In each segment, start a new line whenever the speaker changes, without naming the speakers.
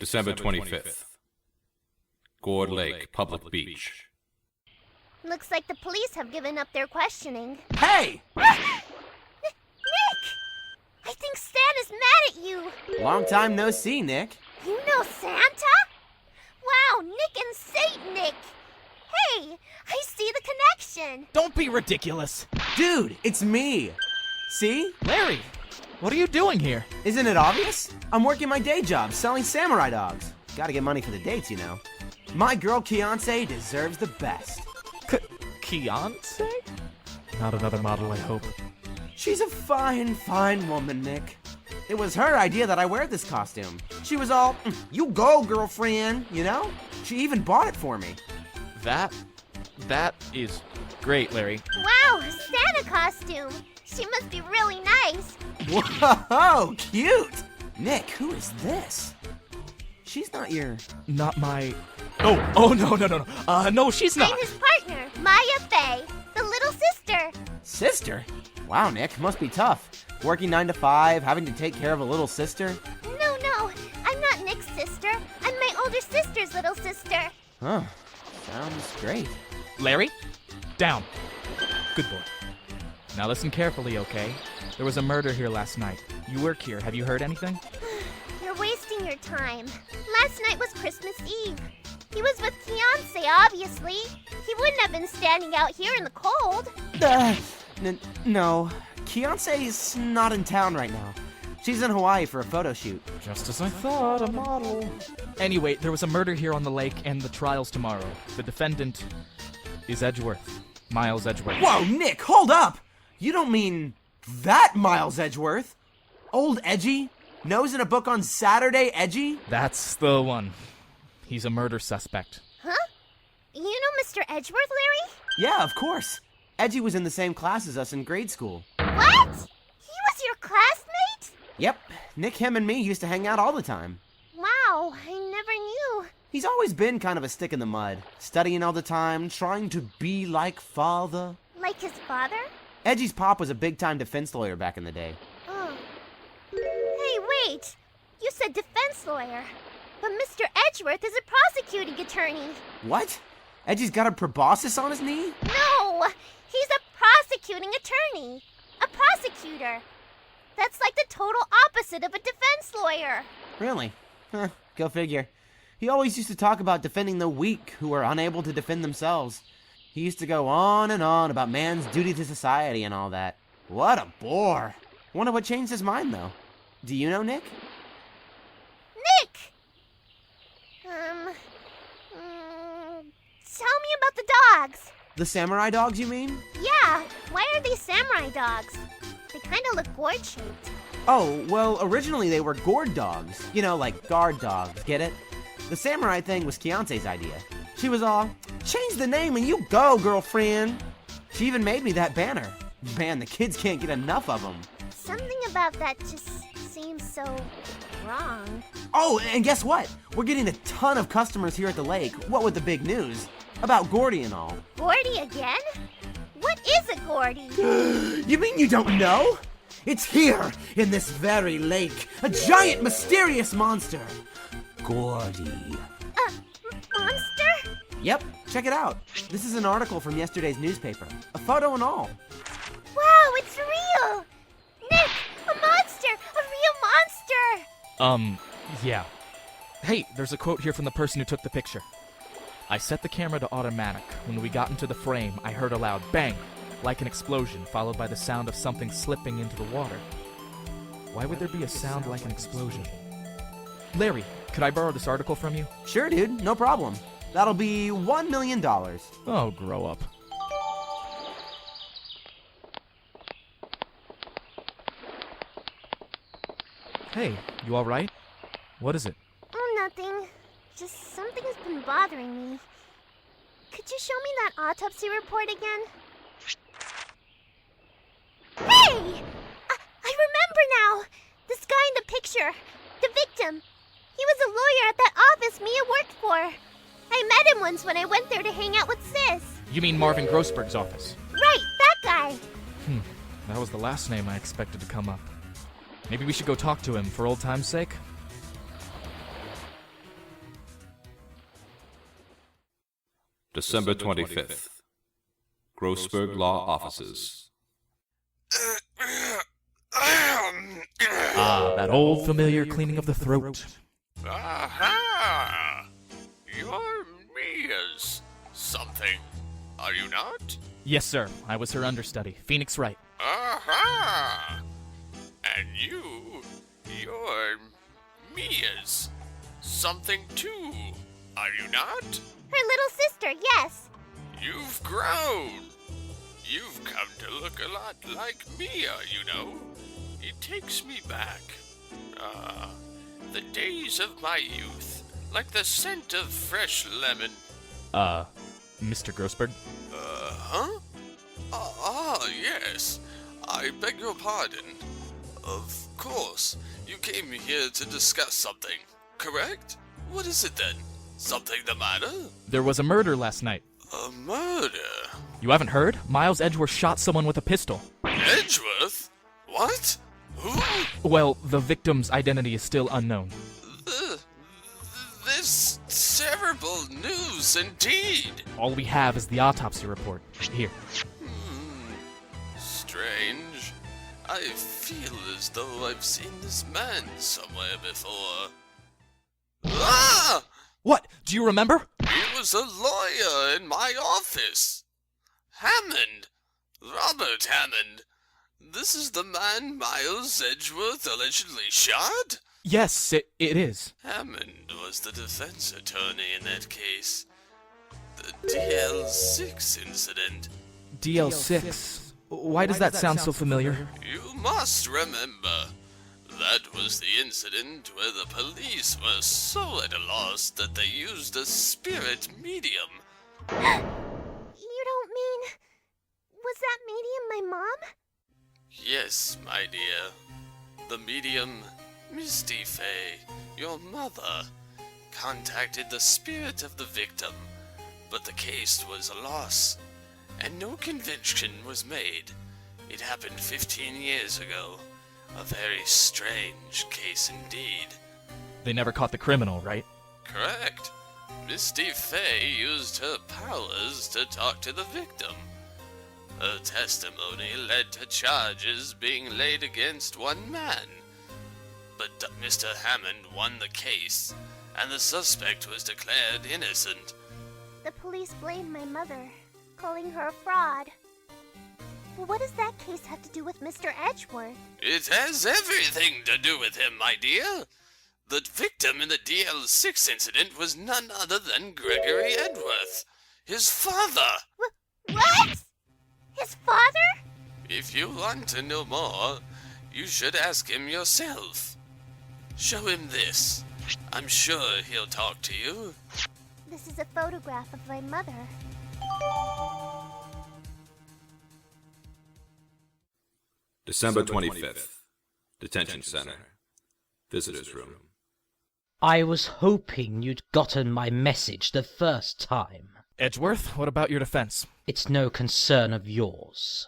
December 25th. Gourd Lake, Public Beach.
Looks like the police have given up their questioning.
Hey!
Nick! I think Stan is mad at you.
Long time no see, Nick.
You know Santa? Wow, Nick and Saint Nick. Hey, I see the connection.
Don't be ridiculous.
Dude, it's me. See?
Larry, what are you doing here?
Isn't it obvious? I'm working my day job selling samurai dogs. Gotta get money for the dates, you know. My girl Fiancé deserves the best.
Fiancé? Not another model, I hope.
She's a fine, fine woman, Nick. It was her idea that I wear this costume. She was all, you go, girlfriend, you know? She even bought it for me.
That is great, Larry.
Wow, Santa costume. She must be really nice.
Whoa, cute! Nick, who is this? She's not your...
Not my... Oh, no. No, she's not.
I'm his partner, Maya Faye, the little sister.
Sister? Wow, Nick, must be tough. Working 9 to 5, having to take care of a little sister?
No, I'm not Nick's sister. I'm my older sister's little sister.
Huh, sounds great.
Larry, down. Good boy. Now listen carefully, okay? There was a murder here last night. You work here. Have you heard anything?
You're wasting your time. Last night was Christmas Eve. He was with Fiancé, obviously. He wouldn't have been standing out here in the cold.
No. Fiancé's not in town right now. She's in Hawaii for a photo shoot.
Just as I thought, a model. Anyway, there was a murder here on the lake and the trial's tomorrow. The defendant is Edgeworth. Miles Edgeworth.
Whoa, Nick, hold up! You don't mean that Miles Edgeworth? Old Edgy? Nose in a book on Saturday Edgy?
That's the one. He's a murder suspect.
Huh? You know Mr. Edgeworth, Larry?
Yeah, of course. Edgy was in the same class as us in grade school.
What? He was your classmate?
Yep. Nick, him, and me used to hang out all the time.
Wow, I never knew.
He's always been kind of a stick in the mud. Studying all the time, trying to be like father.
Like his father?
Edgy's pop was a big-time defense lawyer back in the day.
Oh. Hey, wait. You said defense lawyer. But Mr. Edgeworth is a prosecuting attorney.
What? Edgy's got a proboscis on his knee?
No! He's a prosecuting attorney. A prosecutor. That's like the total opposite of a defense lawyer.
Really? Huh, go figure. He always used to talk about defending the weak who are unable to defend themselves. He used to go on and on about man's duty to society and all that. What a bore. Wonder what changed his mind, though. Do you know Nick?
Nick! Tell me about the dogs.
The samurai dogs, you mean?
Yeah, why are they samurai dogs? They kind of look gourd-shaped.
Oh, well, originally they were gourd dogs. You know, like guard dogs, get it? The samurai thing was Fiancé's idea. She was all, change the name and you go, girlfriend. She even made me that banner. Man, the kids can't get enough of them.
Something about that just seems so wrong.
Oh, and guess what? We're getting a ton of customers here at the lake. What with the big news? About Gordy and all.
Gordy again? What is a Gordy?
You mean you don't know? It's here, in this very lake. A giant, mysterious monster. Gordy.
Monster?
Yep, check it out. This is an article from yesterday's newspaper. A photo and all.
Wow, it's real! Nick, a monster! A real monster!
Yeah. Hey, there's a quote here from the person who took the picture. I set the camera to automatic. When we got into the frame, I heard a loud bang, like an explosion, followed by the sound of something slipping into the water. Why would there be a sound like an explosion? Larry, could I borrow this article from you?
Sure, dude, no problem. That'll be $1 million.
Oh, grow up. Hey, you alright? What is it?
Oh, nothing. Just something's been bothering me. Could you show me that autopsy report again? Hey! I remember now! This guy in the picture. The victim. He was a lawyer at that office Mia worked for. I met him once when I went there to hang out with Sis.
You mean Marvin GROSSBERG's office?
Right, that guy.
That was the last name I expected to come up. Maybe we should go talk to him for old time's sake?
December 25th. GROSSBERG Law Offices.
Ah, that old familiar cleaning of the throat.
Aha! You're Mia's something, are you not?
Yes, sir. I was her understudy, PHOENIX WRIGHT.
Aha! And you're Mia's something too, are you not?
Her little sister, yes.
You've grown. You've come to look a lot like Mia, you know. It takes me back. The days of my youth, like the scent of fresh lemon.
Mr. GROSSBERG?
Huh? Yes. I beg your pardon. Of course, you came here to discuss something, correct? What is it then? Something the matter?
There was a murder last night.
A murder?
You haven't heard? Miles Edgeworth shot someone with a pistol.
Edgeworth? What? Who?
Well, the victim's identity is still unknown.
This terrible news indeed.
All we have is the autopsy report. Here.
Strange. I feel as though I've seen this man somewhere before. Ah!
What? Do you remember?
He was a lawyer in my office. Hammond. Robert Hammond. This is the man Miles Edgeworth allegedly shot?
Yes, it is.
Hammond was the defense attorney in that case. The DL6 incident.
DL6. Why does that sound so familiar?
You must remember. That was the incident where the police were so at a loss that they used a spirit medium.
You don't mean... Was that medium my mom?
Yes, my dear. The medium, Misty Faye, your mother, contacted the spirit of the victim, but the case was a loss, and no conviction was made. It happened 15 years ago. A very strange case indeed.
They never caught the criminal, right?
Correct. Misty Faye used her powers to talk to the victim. Her testimony led to charges being laid against one man. But Mr. Hammond won the case, and the suspect was declared innocent.
The police blamed my mother, calling her a fraud. But what does that case have to do with Mr. Edgeworth?
It has everything to do with him, my dear. The victim in the DL6 incident was none other than Gregory Edgeworth, his father.
What? His father?
If you want to know more, you should ask him yourself. Show him this. I'm sure he'll talk to you.
This is a photograph of my mother.
December 25th. Detention Center. Visitors Room.
I was hoping you'd gotten my message the first time.
Edgeworth, what about your defense?
It's no concern of yours.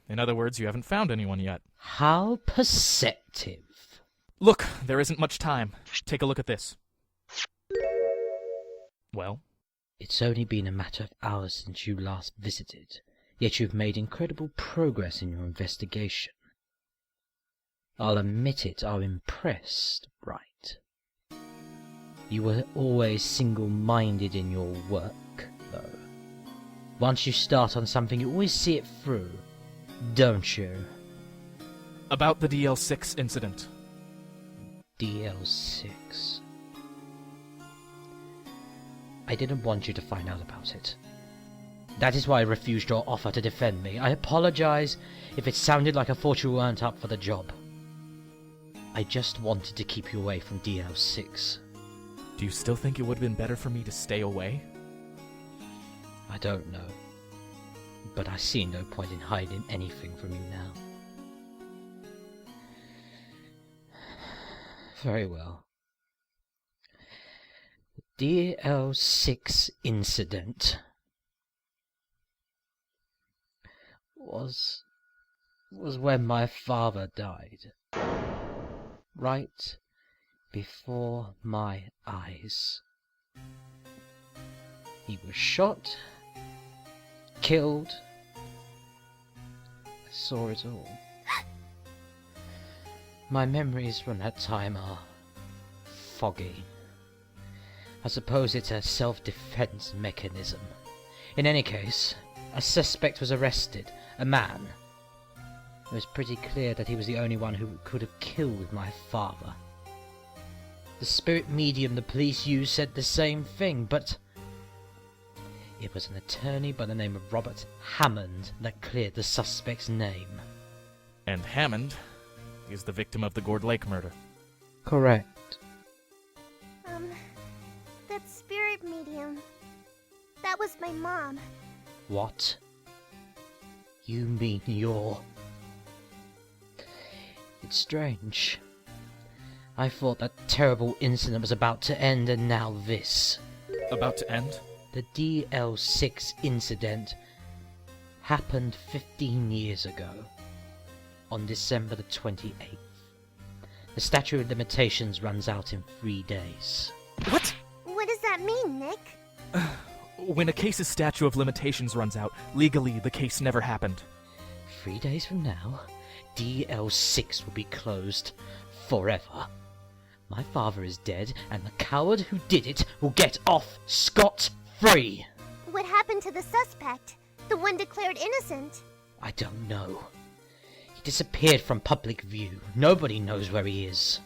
In other words, you haven't found anyone yet.
How perceptive.
Look, there isn't much time. Take a look at this. Well?
It's only been a matter of hours since you last visited, yet you've made incredible progress in your investigation. I'll admit it, I'm impressed, right? You were always single-minded in your work, though. Once you start on something, you always see it through, don't you?
About the DL6 incident.
DL6. I didn't want you to find out about it. That is why I refused your offer to defend me. I apologize if it sounded like I thought you weren't up for the job. I just wanted to keep you away from DL6.
Do you still think it would have been better for me to stay away?
I don't know. But I see no point in hiding anything from you now. Very well. The DL6 incident was when my father died. Right before my eyes. He was shot, killed. I saw it all. My memories from that time are foggy. I suppose it's a self-defense mechanism. In any case, a suspect was arrested, a man. It was pretty clear that he was the only one who could have killed my father. The spirit medium the police used said the same thing, but it was an attorney by the name of Robert Hammond that cleared the suspect's name.
And Hammond is the victim of the Gourd Lake murder.
Correct.
That spirit medium. That was my mom.
What? You mean you're... It's strange. I thought that terrible incident was about to end, and now this.
About to end?
The DL6 incident happened 15 years ago, on December the 28th. The statute of limitations runs out in 3 days.
What?
What does that mean, Nick?
When a case's statute of limitations runs out, legally the case never happened.
3 days from now, DL6 will be closed forever. My father is dead, and the coward who did it will get off scot-free.
What happened to the suspect? The one declared innocent?
I don't know. He disappeared from public view. Nobody knows where he is.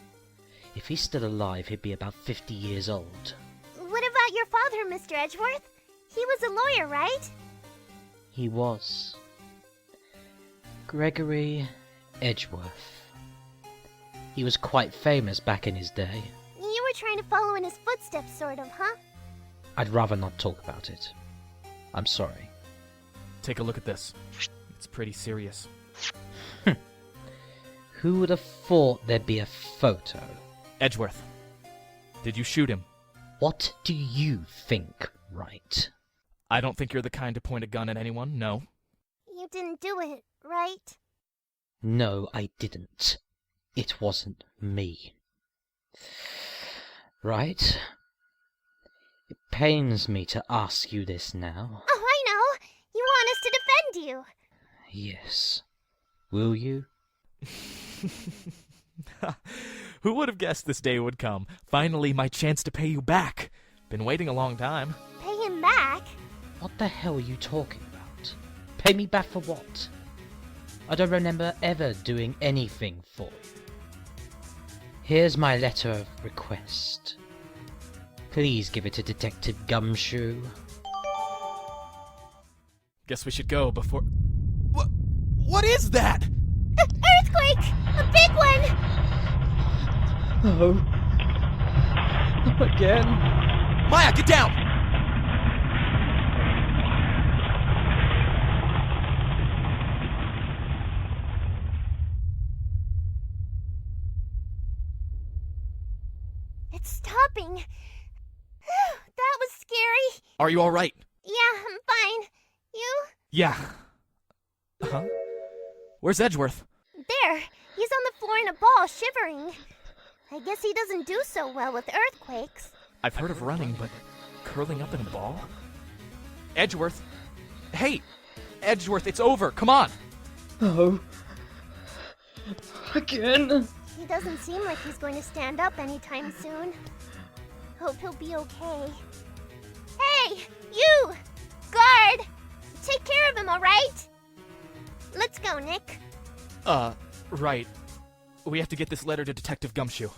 If he's still alive, he'd be about 50 years old.
What about your father, Mr. Edgeworth? He was a lawyer, right?
He was. Gregory Edgeworth. He was quite famous back in his day.
You were trying to follow in his footsteps, sort of, huh?
I'd rather not talk about it. I'm sorry.
Take a look at this. It's pretty serious.
Who would have thought there'd be a photo?
Edgeworth, did you shoot him?
What do you think, Wright?
I don't think you're the kind to point a gun at anyone, no.
You didn't do it, right?
No, I didn't. It wasn't me. Right? It pains me to ask you this now.
Oh, I know! You want us to defend you!
Yes. Will you?
Who would have guessed this day would come? Finally, my chance to pay you back. Been waiting a long time.
Pay him back?
What the hell are you talking about? Pay me back for what? I don't remember ever doing anything for you. Here's my letter of request. Please give it to Detective GUMSHOE.
Guess we should go before... What is that?
Earthquake! A big one!
Oh. Not again.
Maya, get down!
It's stopping. That was scary.
Are you alright?
Yeah, I'm fine. You?
Yeah. Huh? Where's Edgeworth?
There. He's on the floor in a ball, shivering. I guess he doesn't do so well with earthquakes.
I've heard of running, but curling up in a ball? Edgeworth! Hey! Edgeworth, it's over! Come on!
Oh. Again?
He doesn't seem like he's going to stand up anytime soon. Hope he'll be okay. Hey! You! Guard! Take care of him, alright? Let's go, Nick.
Right. We have to get this letter to Detective GUMSHOE.